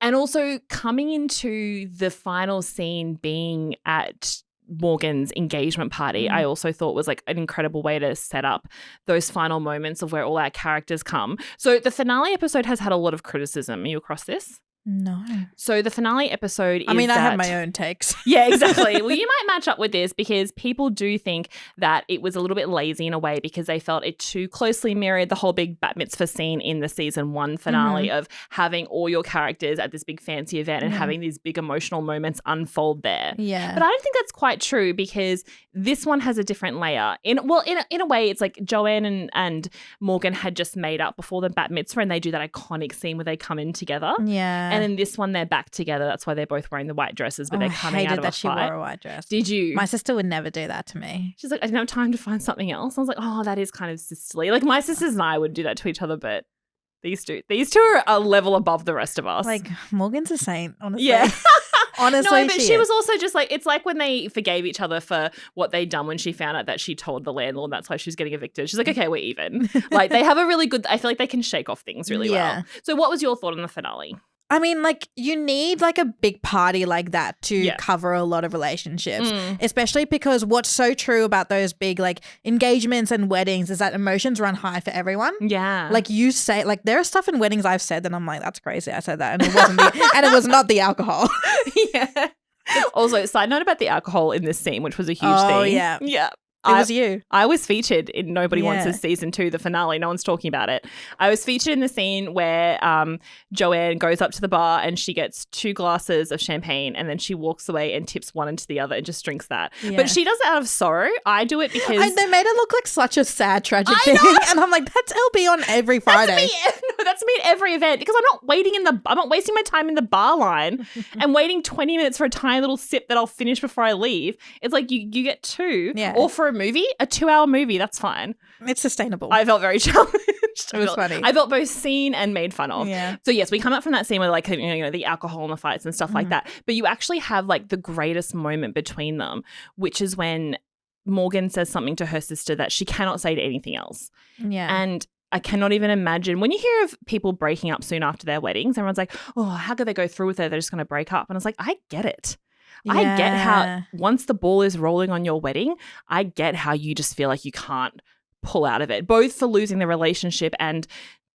And also coming into the final scene being at Morgan's engagement party, I also thought was like an incredible way to set up those final moments of where all our characters come. So the finale episode has had a lot of criticism. Are you across this?
No.
So the finale episode is
I have my own takes.
Yeah, exactly. Well, you might match up with this because people do think that it was a little bit lazy in a way because they felt it too closely mirrored the whole big bat mitzvah scene in the season 1 finale of having all your characters at this big fancy event and having these big emotional moments unfold there.
Yeah.
But I don't think that's quite true because this one has a different layer. In a way, it's like Joanne and Morgan had just made up before the bat mitzvah and they do that iconic scene where they come in together.
Yeah.
And in this one, they're back together. That's why they're both wearing the white dresses, but they're coming out of a fight.
I hated that she wore a white dress.
Did you?
My sister would never do that to me.
She's like, I didn't have time to find something else. I was like, oh, that is kind of sisterly. Like my sisters and I would do that to each other, but these two are a level above the rest of us.
Like Morgan's a saint, honestly.
Yeah.
Honestly,
no, but she was also just like, it's like when they forgave each other for what they'd done when she found out that she told the landlord and that's why she was getting evicted. She's like, okay, we're even. Like they have a really good, I feel like they can shake off things really well. So what was your thought on the finale?
I mean, like, you need, like, a big party like that to cover a lot of relationships, especially because what's so true about those big, like, engagements and weddings is that emotions run high for everyone.
Yeah.
Like, you say, like, there are stuff in weddings I've said that I'm like, that's crazy. I said that. And it wasn't and it was not the alcohol.
Yeah. Also, side note about the alcohol in this scene, which was a huge thing.
Oh, yeah.
Yeah.
It was you.
I was featured in Nobody Wants This season 2, the finale. No one's talking about it. I was featured in the scene where Joanne goes up to the bar and she gets 2 glasses of champagne and then she walks away and tips one into the other and just drinks that. Yeah. But she does it out of sorrow. I do it because...
they made it look like such a sad, tragic thing. And I'm like, that's LB on every Friday.
That's me at every event because I'm not wasting my time in the bar line and waiting 20 minutes for a tiny little sip that I'll finish before I leave. It's like you get two.
Yeah.
Or for a movie, a 2-hour movie, that's fine.
It's sustainable.
I felt very challenged.
It was funny.
I felt both seen and made fun of.
Yeah.
So yes, we come up from that scene where like, you know, the alcohol and the fights and stuff like that. But you actually have like the greatest moment between them, which is when Morgan says something to her sister that she cannot say to anything else.
Yeah.
And I cannot even imagine when you hear of people breaking up soon after their weddings, everyone's like, oh, how could they go through with it? They're just going to break up. And I was like, I get it.
Yeah.
I get how once the ball is rolling on your wedding, I get how you just feel like you can't pull out of it, both for losing the relationship and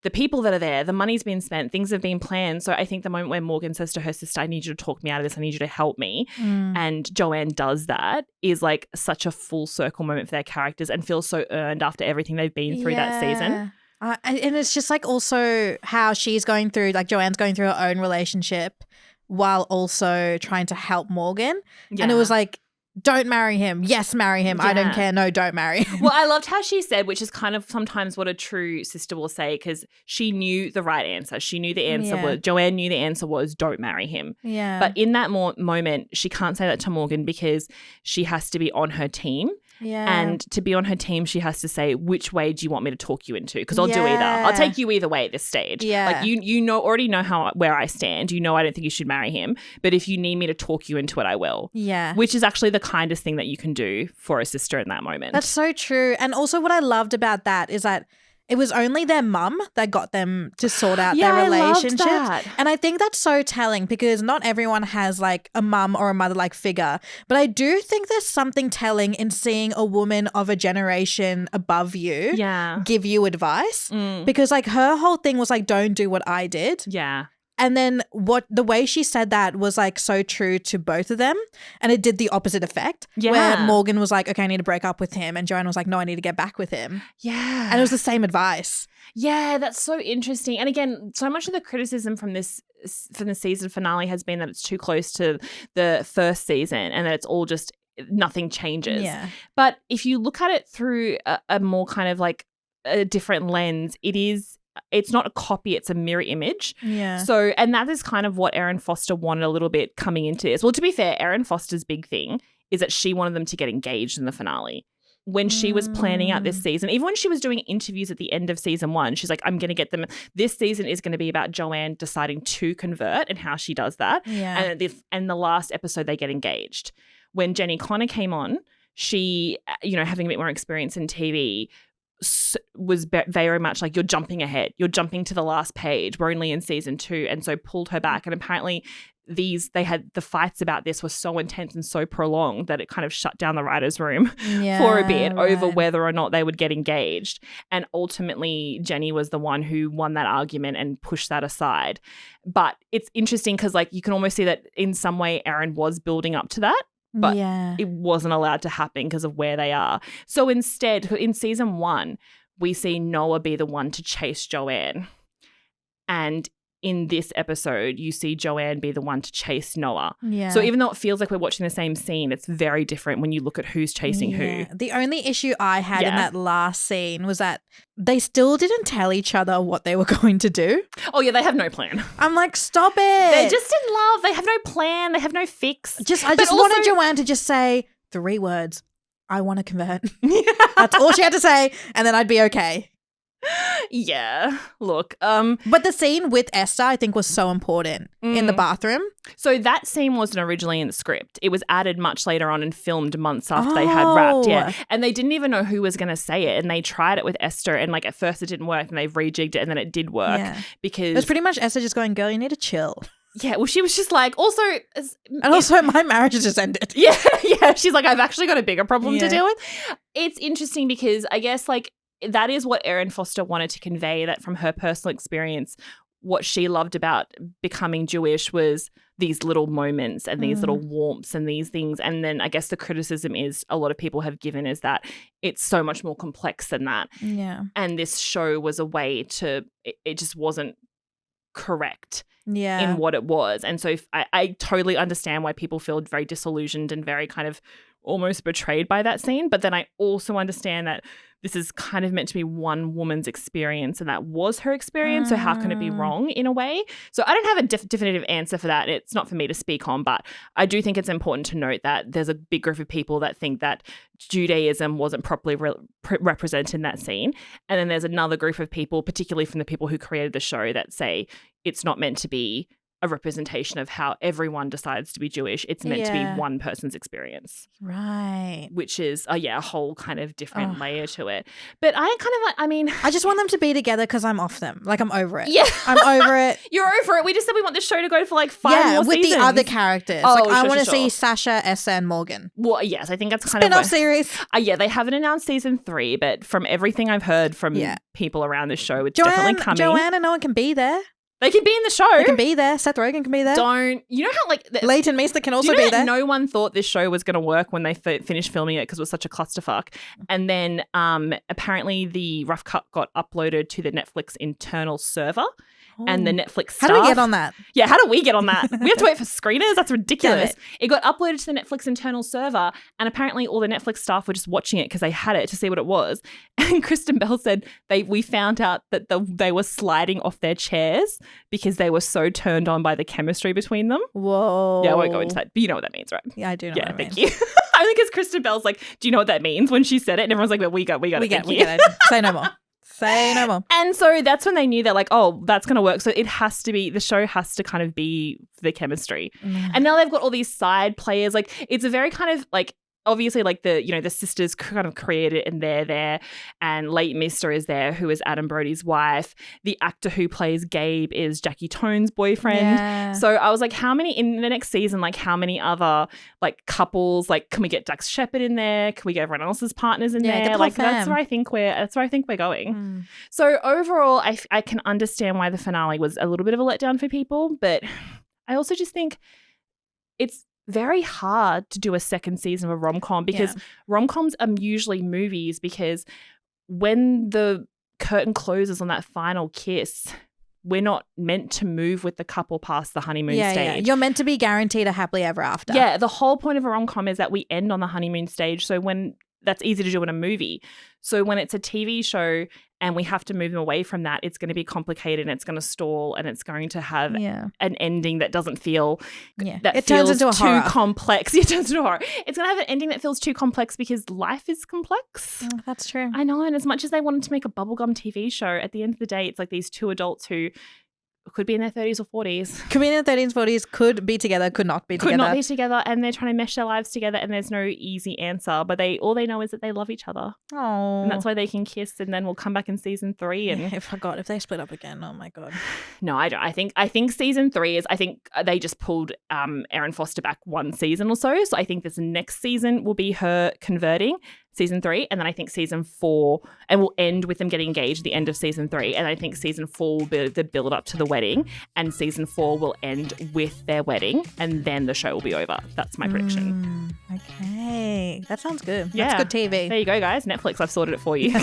the people that are there. The money's been spent, things have been planned. So I think the moment where Morgan says to her sister, I need you to talk me out of this, I need you to help me. And Joanne does that is like such a full circle moment for their characters and feels so earned after everything they've been through that season.
And it's just like also how she's going through, like Joanne's going through her own relationship while also trying to help Morgan. Yeah. And it was like, don't marry him. Yes, marry him. Yeah. I don't care. No, don't marry him.
Well, I loved how she said, which is kind of sometimes what a true sister will say, because she knew the right answer. She knew the answer was, Joanne knew the answer was, don't marry him.
Yeah.
But in that moment, she can't say that to Morgan because she has to be on her team.
Yeah.
And to be on her team, she has to say, which way do you want me to talk you into? Because I'll do either. I'll take you either way at this stage.
Yeah.
Like you already know where I stand. You know I don't think you should marry him. But if you need me to talk you into it, I will.
Yeah.
Which is actually the kindest thing that you can do for a sister in that moment.
That's so true. And also what I loved about that is that it was only their mum that got them to sort out their relationships.
I loved that.
And I think that's so telling because not everyone has like a mum or a mother-like figure. But I do think there's something telling in seeing a woman of a generation above you give you advice. Because like her whole thing was like, don't do what I did.
Yeah.
And then the way she said that was like so true to both of them. And it did the opposite effect. Yeah. Where Morgan was like, okay, I need to break up with him. And Joanne was like, no, I need to get back with him.
Yeah.
And it was the same advice.
Yeah, that's so interesting. And again, so much of the criticism from the season finale has been that it's too close to the first season and that it's all just nothing changes.
Yeah.
But if you look at it through a more kind of like a different lens, it's not a copy, it's a mirror image.
Yeah.
So, and that is kind of what Erin Foster wanted a little bit coming into this. Well, to be fair, Erin Foster's big thing is that she wanted them to get engaged in the finale. When she was planning out this season, even when she was doing interviews at the end of season 1, she's like, I'm going to get them. This season is going to be about Joanne deciding to convert and how she does that.
Yeah.
And the last episode, they get engaged. When Jenni Konner came on, she, having a bit more experience in TV, was very much like, you're jumping ahead. You're jumping to the last page. We're only in season 2. And so pulled her back. And apparently they had the fights about this were so intense and so prolonged that it kind of shut down the writer's room for a bit over whether or not they would get engaged. And ultimately, Jenni was the one who won that argument and pushed that aside. But it's interesting because like you can almost see that in some way Erin was building up to that. But it wasn't allowed to happen because of where they are. So instead, in season 1, we see Noah be the one to chase Joanne. And in this episode, you see Joanne be the one to chase Noah.
Yeah.
So even though it feels like we're watching the same scene, it's very different when you look at who's chasing who.
The only issue I had in that last scene was that they still didn't tell each other what they were going to do.
Oh, yeah, they have no plan.
I'm like, stop it.
They're just in love. They have no plan. They have no fix.
I just wanted Joanne to just say 3 words. I want to convert. That's all she had to say, and then I'd be okay.
Yeah, look.
But the scene with Esther, I think, was so important in the bathroom.
So that scene wasn't originally in the script. It was added much later on and filmed months after they had wrapped. Yeah, and they didn't even know who was going to say it, and they tried it with Esther, and like at first it didn't work, and they rejigged it, and then it did work because
it was pretty much Esther just going, "Girl, you need to chill."
Yeah, well, she was just like, also
my marriage has just ended.
Yeah. She's like, I've actually got a bigger problem to deal with. It's interesting because I guess like that is what Erin Foster wanted to convey, that from her personal experience, what she loved about becoming Jewish was these little moments and these little warmths and these things. And then I guess the criticism is a lot of people have given is that it's so much more complex than that.
Yeah.
And this show was a way to, it just wasn't correct in what it was. And so I totally understand why people feel very disillusioned and very kind of almost betrayed by that scene. But then I also understand that this is kind of meant to be one woman's experience and that was her experience. So how can it be wrong in a way? So I don't have a definitive answer for that. It's not for me to speak on, but I do think it's important to note that there's a big group of people that think that Judaism wasn't properly represented in that scene. And then there's another group of people, particularly from the people who created the show, that say it's not meant to be a representation of how everyone decides to be Jewish. It's meant to be one person's experience.
Right.
Which is, a whole kind of different layer to it. But
I just want them to be together because I'm off them. Like, I'm over it.
Yeah.
I'm over it.
You're over it. We just said we want the show to go for like 5 more
with
seasons.
the other characters.
Oh,
like, I
sure,
want to
sure.
see Sasha, Esther, and Morgan.
Well, yes, I think that's kind
Spin-off
of
series.
They haven't announced season 3, but from everything I've heard from people around the show, it's definitely coming.
Joanne and Noah can be there.
They can be in the show.
They can be there. Seth Rogen can be there.
You know how like
Leighton Meester can also
do you know
be there.
No one thought this show was going to work when they finished filming it because it was such a clusterfuck. And then apparently the rough cut got uploaded to the Netflix internal server. And the Netflix staff.
How do we get on that?
Yeah, how do we get on that? We have to wait for screeners? That's ridiculous. It got uploaded to the Netflix internal server, and apparently all the Netflix staff were just watching it because they had it to see what it was. And Kristen Bell said we found out that they were sliding off their chairs because they were so turned on by the chemistry between them.
Whoa.
Yeah, I won't go into that. But you know what that means, right?
Yeah, I do know what it means.
Thank you. I think because Kristen Bell's like, do you know what that means when she said it? And everyone's like, well, we got it.
Say no more. Say no more.
And so that's when they knew they're like, oh, that's going to work. So it has to be, the show has to kind of be the chemistry. And now they've got all these side players. Like, it's a very kind of like, obviously like the sisters kind of created it and they're there, and Leighton Meester is there, who is Adam Brody's wife. The actor who plays Gabe is Jackie Tohn's boyfriend.
Yeah.
So I was like, how many in the next season, like how many other like couples, like can we get Dax Shepard in there? Can we get everyone else's partners in there?
Get the
Like
whole
that's
fam.
where I think we're going. So overall, I can understand why the finale was a little bit of a letdown for people, but I also just think it's very hard to do a second season of a rom-com because rom-coms are usually movies, because when the curtain closes on that final kiss, we're not meant to move with the couple past the honeymoon stage.
Yeah. You're meant to be guaranteed a happily ever after.
Yeah, the whole point of a rom-com is that we end on the honeymoon stage. So when that's easy to do in a movie. So when it's a TV show and we have to move them away from that, it's going to be complicated and it's going to stall and it's going to have an ending that doesn't feel that
it
feels
turns into a
too
horror.
complex. It turns into a horror. It's going to have an ending that feels too complex because life is complex.
Oh, that's true.
I know. And as much as they wanted to make a bubblegum TV show, at the end of the day, it's like these two adults who could be in their 30s or 40s.
Could be in their 30s, 40s, could be together, could not be together.
Could not be together, and they're trying to mesh their lives together, and there's no easy answer. But all they know is that they love each other.
Oh,
and that's why they can kiss, and then we'll come back in season 3. And
if they split up again, oh my god.
No, I don't. I think season 3 is. I think they just pulled Erin Foster back 1 season or so. So I think this next season will be her converting. Season 3, and then I think season 4, and we'll end with them getting engaged at the end of season 3, and I think season 4 will be the build up to the wedding, and season 4 will end with their wedding, and then the show will be over. That's my prediction.
Okay, that sounds good.
Yeah.
That's good TV.
There you go, guys. Netflix, I've sorted it for you.